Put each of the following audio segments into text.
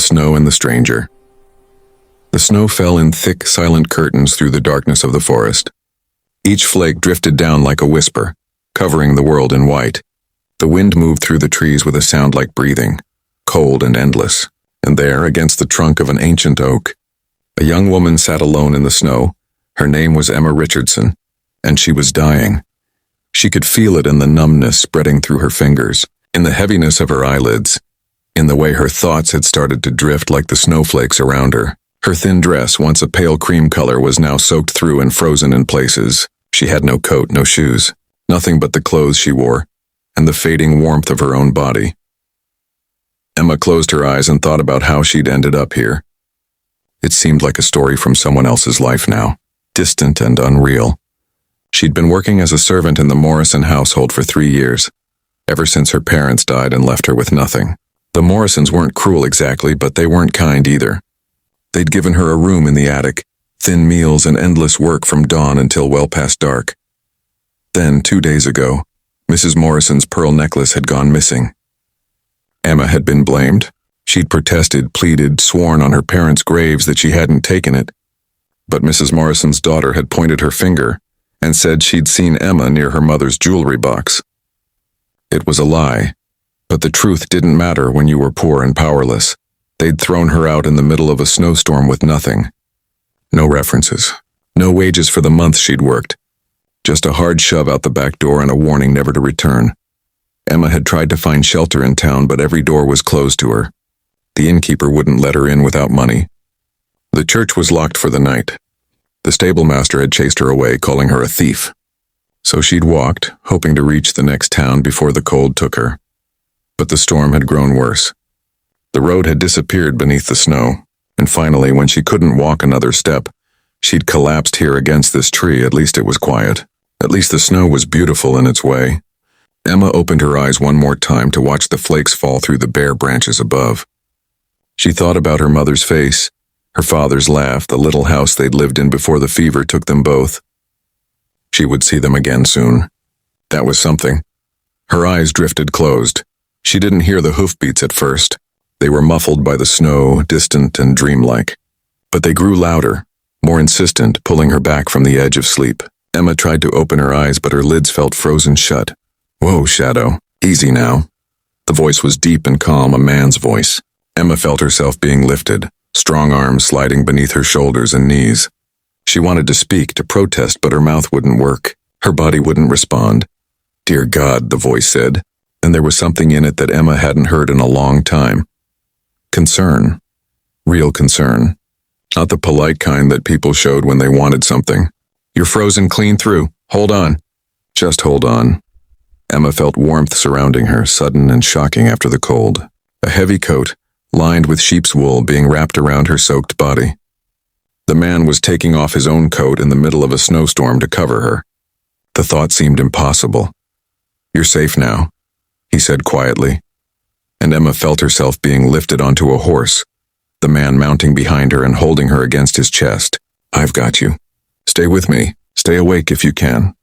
snow and the stranger. The snow fell in thick, silent curtains through the darkness of the forest. Each flake drifted down like a whisper, covering the world in white. The wind moved through the trees with a sound like breathing, cold and endless. And there, against the trunk of an ancient oak, a young woman sat alone in the snow. Her name was Emma Richardson, and she was dying. She could feel it in the numbness spreading through her fingers, in the heaviness of her eyelids, in the way her thoughts had started to drift like the snowflakes around her. Her thin dress, once a pale cream color, was now soaked through and frozen in places. She had no coat, no shoes, nothing but the clothes she wore, and the fading warmth of her own body. Emma closed her eyes and thought about how she'd ended up here. It seemed like a story from someone else's life now, distant and unreal. She'd been working as a servant in the Morrison household for 3 years, ever since her parents died and left her with nothing. The Morrisons weren't cruel exactly, but they weren't kind either. They'd given her a room in the attic, thin meals and endless work from dawn until well past dark. Then, 2 days ago, Mrs. Morrison's pearl necklace had gone missing. Emma had been blamed. She'd protested, pleaded, sworn on her parents' graves that she hadn't taken it. But Mrs. Morrison's daughter had pointed her finger and said she'd seen Emma near her mother's jewelry box. It was a lie, but the truth didn't matter when you were poor and powerless. They'd thrown her out in the middle of a snowstorm with nothing. No references, no wages for the month she'd worked. Just a hard shove out the back door and a warning never to return. Emma had tried to find shelter in town, but every door was closed to her. The innkeeper wouldn't let her in without money. The church was locked for the night. The stablemaster had chased her away, calling her a thief. So she'd walked, hoping to reach the next town before the cold took her. But the storm had grown worse. The road had disappeared beneath the snow, and finally, when she couldn't walk another step, she'd collapsed here against this tree. At least it was quiet. At least the snow was beautiful in its way. Emma opened her eyes one more time to watch the flakes fall through the bare branches above. She thought about her mother's face, her father's laugh, the little house they'd lived in before the fever took them both. She would see them again soon. That was something. Her eyes drifted closed. She didn't hear the hoofbeats at first. They were muffled by the snow, distant and dreamlike. But they grew louder, more insistent, pulling her back from the edge of sleep. Emma tried to open her eyes, but her lids felt frozen shut. "Whoa, Shadow. Easy now." The voice was deep and calm, a man's voice. Emma felt herself being lifted, strong arms sliding beneath her shoulders and knees. She wanted to speak, to protest, but her mouth wouldn't work. Her body wouldn't respond. "Dear God," the voice said, and there was something in it that Emma hadn't heard in a long time. Concern. Real concern. Not the polite kind that people showed when they wanted something. "You're frozen clean through. Hold on." Just hold on. Emma felt warmth surrounding her, sudden and shocking after the cold. A heavy coat, lined with sheep's wool, being wrapped around her soaked body. The man was taking off his own coat in the middle of a snowstorm to cover her. The thought seemed impossible. "You're safe now," he said quietly. And Emma felt herself being lifted onto a horse, the man mounting behind her and holding her against his chest. "I've got you. Stay with me. Stay awake if you can."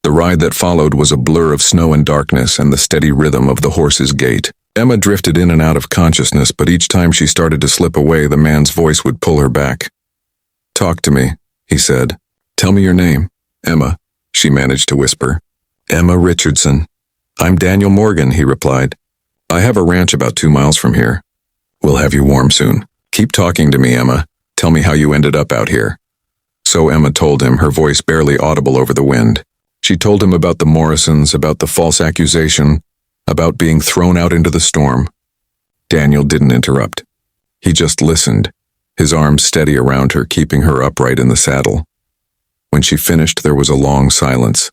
The ride that followed was a blur of snow and darkness and the steady rhythm of the horse's gait. Emma drifted in and out of consciousness, but each time she started to slip away, the man's voice would pull her back. "Talk to me," he said. "Tell me your name." "Emma," she managed to whisper. "Emma Richardson." "I'm Daniel Morgan," he replied. "I have a ranch about 2 miles from here. We'll have you warm soon. Keep talking to me, Emma. Tell me how you ended up out here." So Emma told him, her voice barely audible over the wind. She told him about the Morrisons, about the false accusation, about being thrown out into the storm. Daniel didn't interrupt. He just listened, his arms steady around her, keeping her upright in the saddle. When she finished, there was a long silence.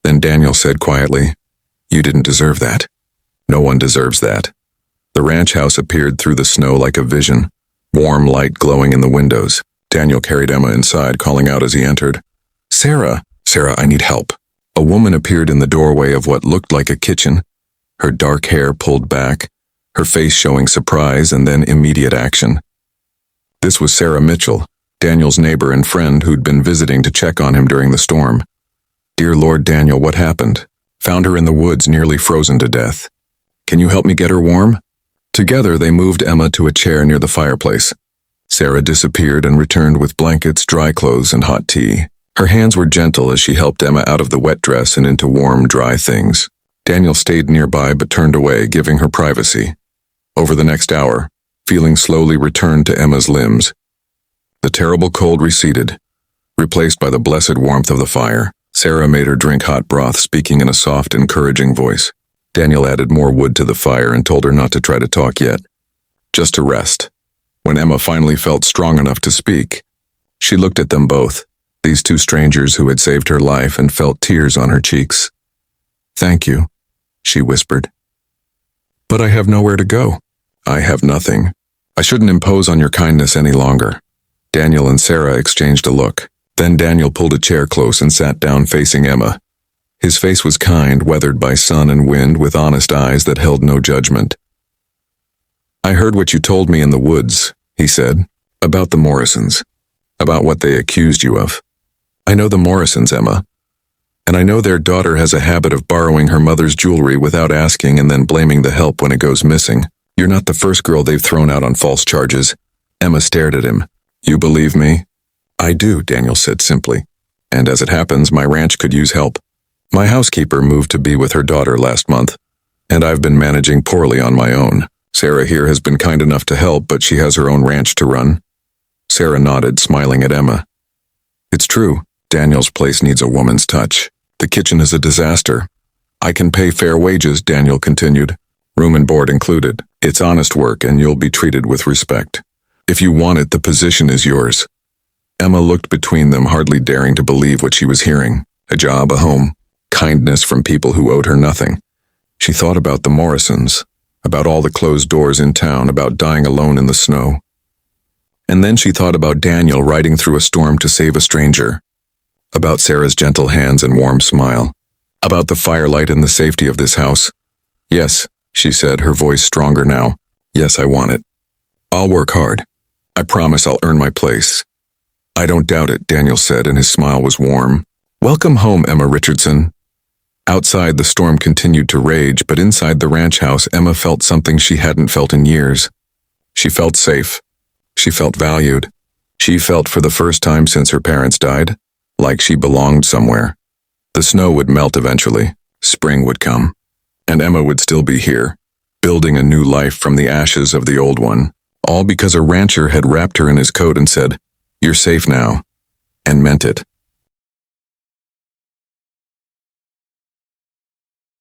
Then Daniel said quietly, "You didn't deserve that. No one deserves that." The ranch house appeared through the snow like a vision, warm light glowing in the windows. Daniel carried Emma inside, calling out as he entered, "Sarah! Sarah, I need help." A woman appeared in the doorway of what looked like a kitchen, her dark hair pulled back, her face showing surprise and then immediate action. This was Sarah Mitchell, Daniel's neighbor and friend who'd been visiting to check on him during the storm. "Dear Lord, Daniel, what happened? Found her in the woods, nearly frozen to death. Can you help me get her warm?" Together, they moved Emma to a chair near the fireplace. Sarah disappeared and returned with blankets, dry clothes, and hot tea. Her hands were gentle as she helped Emma out of the wet dress and into warm, dry things. Daniel stayed nearby but turned away, giving her privacy. Over the next hour, feeling slowly returned to Emma's limbs. The terrible cold receded, replaced by the blessed warmth of the fire. Sarah made her drink hot broth, speaking in a soft, encouraging voice. Daniel added more wood to the fire and told her not to try to talk yet, just to rest. When Emma finally felt strong enough to speak, she looked at them both, these two strangers who had saved her life, and felt tears on her cheeks. "Thank you," she whispered. "But I have nowhere to go. I have nothing. I shouldn't impose on your kindness any longer." Daniel and Sarah exchanged a look. Then Daniel pulled a chair close and sat down facing Emma. His face was kind, weathered by sun and wind, with honest eyes that held no judgment. "I heard what you told me in the woods," he said, "about the Morrisons, about what they accused you of. I know the Morrisons, Emma, and I know their daughter has a habit of borrowing her mother's jewelry without asking and then blaming the help when it goes missing. You're not the first girl they've thrown out on false charges." Emma stared at him. "You believe me?" "I do," Daniel said simply. "And as it happens, my ranch could use help. My housekeeper moved to be with her daughter last month, and I've been managing poorly on my own. Sarah here has been kind enough to help, but she has her own ranch to run." Sarah nodded, smiling at Emma. "It's true. Daniel's place needs a woman's touch. The kitchen is a disaster. I can pay fair wages," Daniel continued. "Room and board included. It's honest work, and you'll be treated with respect. If you want it, the position is yours." Emma looked between them, hardly daring to believe what she was hearing. A job, a home, kindness from people who owed her nothing. She thought about the Morrisons, about all the closed doors in town, about dying alone in the snow. And then she thought about Daniel riding through a storm to save a stranger, about Sarah's gentle hands and warm smile, about the firelight and the safety of this house. "Yes," she said, her voice stronger now. "Yes, I want it. I'll work hard. I promise I'll earn my place." "I don't doubt it," Daniel said, and his smile was warm. "Welcome home, Emma Richardson." Outside, the storm continued to rage, but inside the ranch house, Emma felt something she hadn't felt in years. She felt safe. She felt valued. She felt, for the first time since her parents died, like she belonged somewhere. The snow would melt eventually. Spring would come. And Emma would still be here, building a new life from the ashes of the old one, all because a rancher had wrapped her in his coat and said, "You're safe now," and meant it.